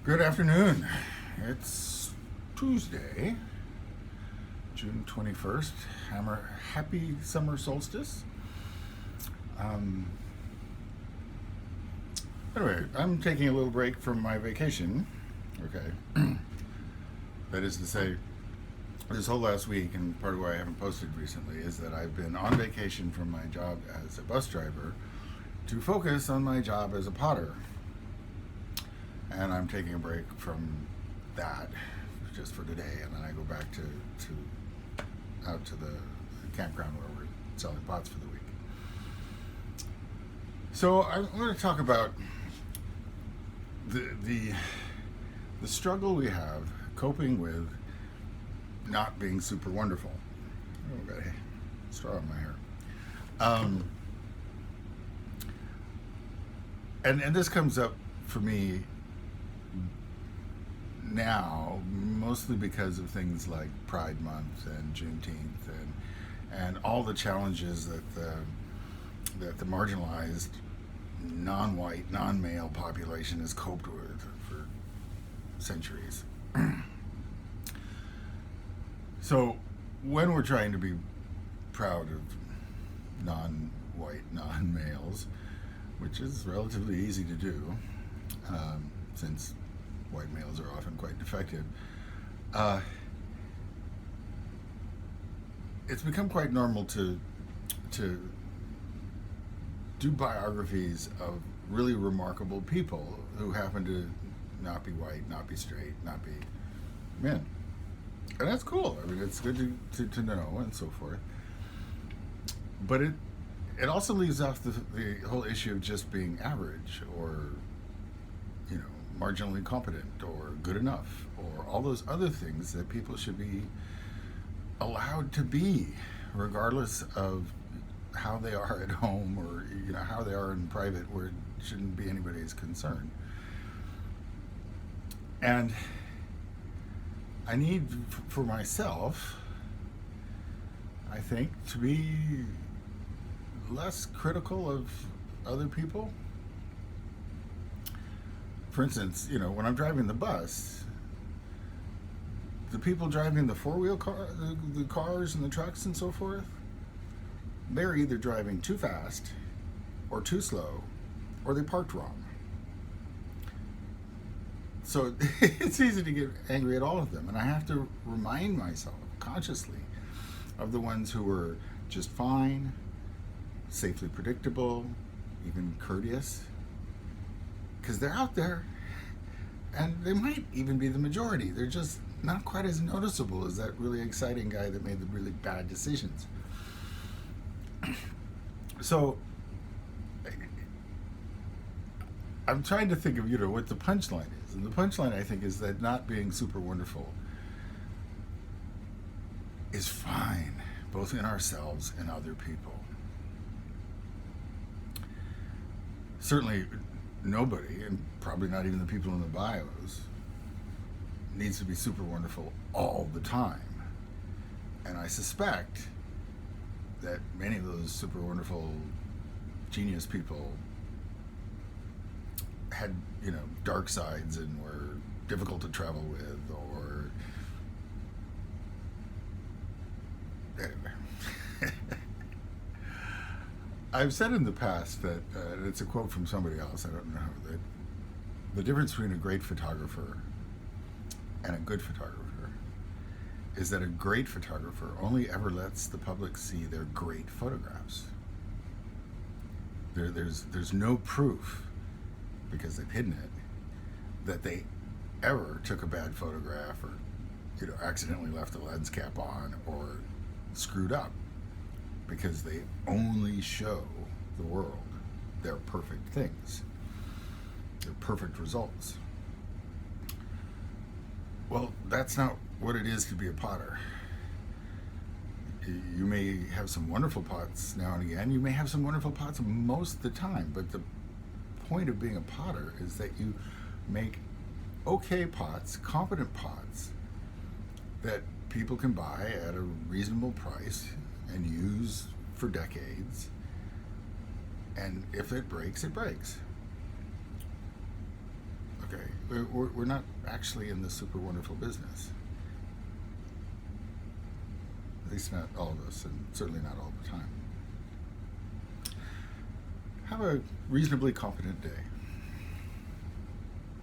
Good afternoon. It's Tuesday, June 21st. Happy summer solstice. Um, anyway, I'm taking a little break from my vacation. Okay. That is to say, this whole last week, and part of why I haven't posted recently, is that I've been on vacation from my job as a bus driver to focus on my job as a potter. And I'm taking a break from that just for today, and then I go back to out to the campground where we're selling pots for the week. So I'm going to talk about the struggle we have coping with not being super wonderful. Oh, got a straw in my hair. Um, and this comes up for me now, mostly because of things like Pride Month and Juneteenth and all the challenges that the marginalized, non-white, non-male population has coped with for centuries. So, when we're trying to be proud of non-white, non-males, which is relatively easy to do, since white males are often quite defective. It's become quite normal to do biographies of really remarkable people who happen to not be white, not be straight, not be men, and that's cool. I mean, it's good to know and so forth. But it also leaves off the whole issue of just being average or marginally competent or good enough or all those other things that people should be allowed to be regardless of how they are at home or how they are in private where it shouldn't be anybody's concern. And I need for myself, I think, to be less critical of other people. For instance, when I'm driving the bus, the people driving the four-wheel car, the cars and the trucks and so forth, they're either driving too fast or too slow, or they parked wrong. So it's easy to get angry at all of them, and I have to remind myself consciously of the ones who were just fine, safely predictable, even courteous, because they're out there, and they might even be the majority. They're just not quite as noticeable as that really exciting guy that made the really bad decisions. So I'm trying to think of what the punchline is, and the punchline, I think, is that not being super wonderful is fine, both in ourselves and other people. Certainly nobody, and probably not even the people in the bios, needs to be super wonderful all the time. And I suspect that many of those super wonderful genius people had, dark sides and were difficult to travel with, or anyway. I've said in the past that, and it's a quote from somebody else, I don't know, that the difference between a great photographer and a good photographer is that a great photographer only ever lets the public see their great photographs. There's no proof, because they've hidden it, that they ever took a bad photograph or accidentally left the lens cap on or screwed up, because they only show the world their perfect things, their perfect results. Well, that's not what it is to be a potter. You may have some wonderful pots now and again. You may have some wonderful pots most of the time, but the point of being a potter is that you make okay pots, competent pots, that people can buy at a reasonable price and use for decades. And if it breaks, it breaks. Okay, we're not actually in the super wonderful business. At least not all of us, and certainly not all the time. Have a reasonably competent day.